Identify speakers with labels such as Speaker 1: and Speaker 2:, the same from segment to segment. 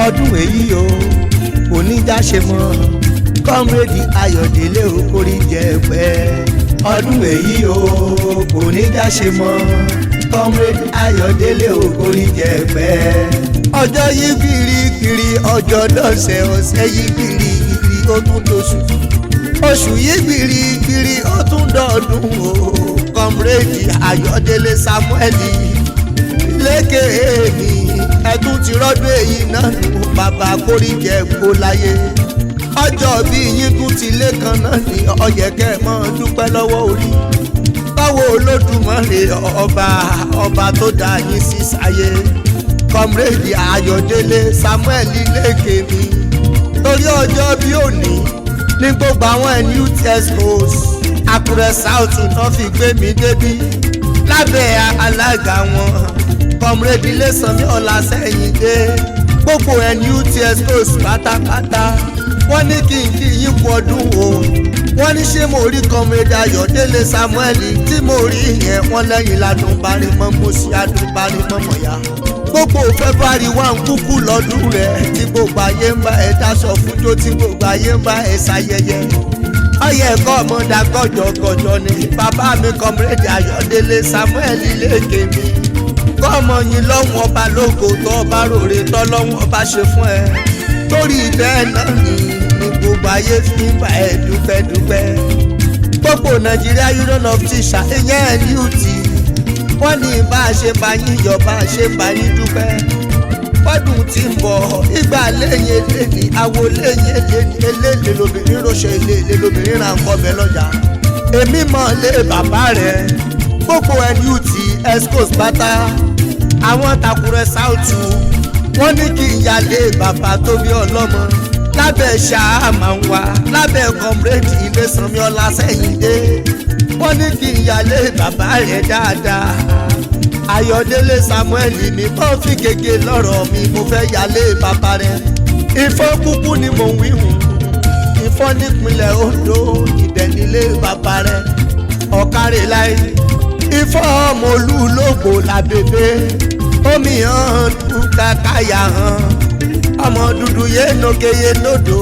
Speaker 1: ọdún èyí o oníjà ṣe mọ́ comrade Ayodele okori jẹ̀pẹ́. ọdún èyí o oníjà ṣe mọ́ comrade Ayodele okori jẹ̀pẹ́. ọjọ́ yí kirikiri ọjọ́ dọ̀sẹ̀ ọ̀sẹ̀ yí kirikiri ó tún dóṣù oṣù yí kirikiri ó tún dọ̀dún o comrade Ayodele Samuel lékè èmi ẹ̀tún ti rọ́dún èyí náà nù bàbá kórìjẹ kó láyé ọjọ́ bí yín tún ti lé kan náà ní ọ̀yẹ̀kẹ́ mọ́ dúpẹ́ lọ́wọ́ orí báwo Olódùmarè ọba tó dá yín sí sáyé comrade Ayodele Samuel lékè mi torí ọjọ́ bí òní ní gbogbo àwọn youth expos Àkúrẹ́ South náà fi gbé mi débí lábẹ́ alága wọn comrade Ilésanmí Ọlásẹ́yìndé gbogbo youth expos pátápátá wọ́n ní kí n kí yín kú ọdún o wọ́n ní ṣé mo rí comrade Ayodele Samuel tí mo rí yẹn wọ́n lẹ́yìn ládùn parí mọ́ mo ṣe adùn parí mọ́ mọ̀yá gbogbo February 1 kúkú lọ́dún rẹ̀ tí gbogbo ayé ń bá ẹ dáṣọ fúnjó tí gbogbo ayé ń bá ẹ ṣayẹyẹ ọyẹ ẹ̀kọ́ ọmọdé gọjọgọjọ ni bàbá mi comrade Ayodele Samuel lékè mi kọ́mọ yín lọ́wọ́n ọba lógo tó ọba rore tọ́lọ́wọ́n ọba ṣe fún ẹ torí bẹ́ẹ̀ náà ni gbogbo ayé fi ń bá ẹ dúpẹ́ gbogbo Nigeria Union of Teachers ìyẹn NUT wọ́n ní bá a ṣe bá yín yọ̀ bá a ṣe bá yín dúpẹ́ fọ́dún tí ń bọ̀ ìgbà lẹ́yìn eléyìí àwo lẹ́yìn eléyìí lóbìnrin ránṣẹ́ eléyìí lóbìnrin ra nǹkan bẹ́ẹ̀ lọ́jà èmi mọ̀ lé bàbá rẹ̀ gbogbo NUT escos pátá àwọn t'Àkúrẹ́ South wọ́n ní kí n yálé bàbá tó bí ọlọ́mọ lábẹ́ ṣáàmà ń wá lábẹ́ comrade Ilésanmí Ọlásẹ́yìndé wọ́n ní kí n yálé bàbá rẹ̀ dáadáa Ayodele Samuel mi bọ́ fi gègé lọ́rọ̀ mi mo fẹ́ yálé bàbá rẹ̀ Ifọ̀n kúkú ni mo wí hùn Ifọ̀n nípínlẹ̀ Ondo ìdẹ́nilé bàbá rẹ̀ ọ̀kárẹ̀ láì Ifọ̀n ọmọ olúlógbò làbẹ̀bẹ̀ omi hàn dúkà káyà hàn ọmọ dúdú yé nókèyé lódò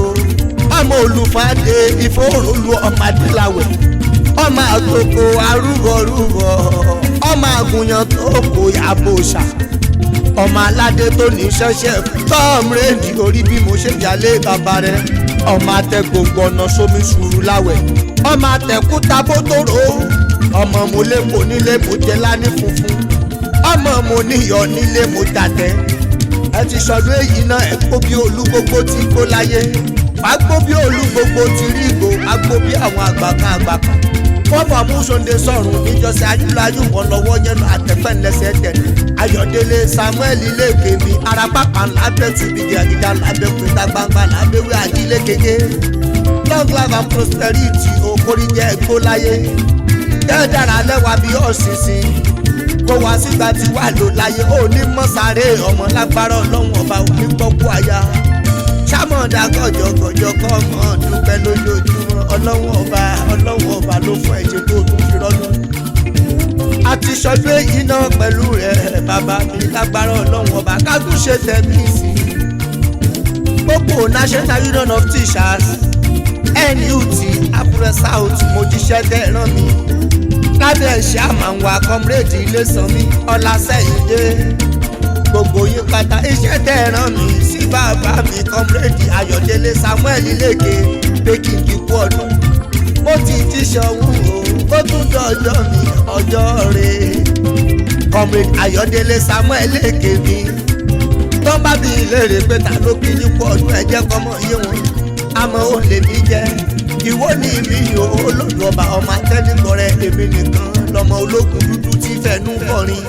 Speaker 1: ọmọ olùfàdé ìfòròlù ọmọ adéláwẹ̀ ọmọ àtòkò arúbọrúbọ ọmọ àgùnyàn tó kò yàbò ṣà ọmọ aládé tó ní ṣẹṣẹ comrade orí bí mo ṣe jalè bàbá rẹ ọmọ àtẹgbòǹgbò ọ̀nà sómi sùúrù láwẹ̀ ọmọ àtẹkúta bótóró ọmọ mo lè kó nílé mo jẹ lání funfun ọmọ mo níyọ̀ nílé mo jàtẹ ẹ ti sọdún èyí náà ẹ gbó bí olú gbogbo ti gbó láyé wàá gbó bí olú gbogbo ti rí ìgò wàá gbó bí àwọn àgbà kan wọ́n fọ àmúṣonde sọ̀rùn níjọsìn ayúláyú wọn lọ́wọ́ yẹnu àtẹ̀pẹ́lẹsẹ̀ tẹ̀ Ayodele Samuel lékè mi arapápá lábẹ́ tùbí gíga lábẹ́ pẹ̀tà gbangba lábẹ́ wí àdílé kéke long life and prosperity okòrí jẹ́ ẹ̀gbó láyé kẹ́ẹ̀dára lẹ́wà bí ọ̀sìnsìn kó wá sígbà tí wà ló láyé ó ní mọ́sáré ọmọ lágbára ọlọ́run ọba ò ní gbọ́kú àyà sámọ̀dá gọ̀jọ̀gọ̀jọ̀ kọ́ ọmọ dúpẹ́ lójoojúmọ́ ọlọ́run ọba ló fún ẹ̀jẹ̀ tó tún fi rọ́dún. a ti sọdún èyí náà pẹ̀lú rẹ̀ bàbá mi lágbára ọlọ́run ọba ká tún ṣe tẹ̀mí sí i. gbogbo National Union of Teachers NUT Àkúrẹ́ South mo jíṣẹ́ tẹ̀ rán mi lábẹ́ ṣáàmà ń wá comrade Ilésanmí Ọlásẹ́yìndé gbogbo yín pátá iṣẹ́ tẹ̀ rán mi sí bàbá mi comrade Ayodele Samuel lékè pé kí n kíkú ọdún mo ti ṣọ̀hún o ó tún dọ̀jọ́ mi ọjọ́ rẹ̀ comrade Ayodele Samuel lékè mi tó bá bí ìlérè pé ta ló kí yín kú ọdún ẹ jẹ́ kọ́mọ yé wọn àmọ́ ó lè mí jẹ́ ìwọ ni mi ò olódù ọba ọmọ atẹ́nìkọrẹ èmi nìkan lọmọ ológun dúdú tí fẹnu kọrin.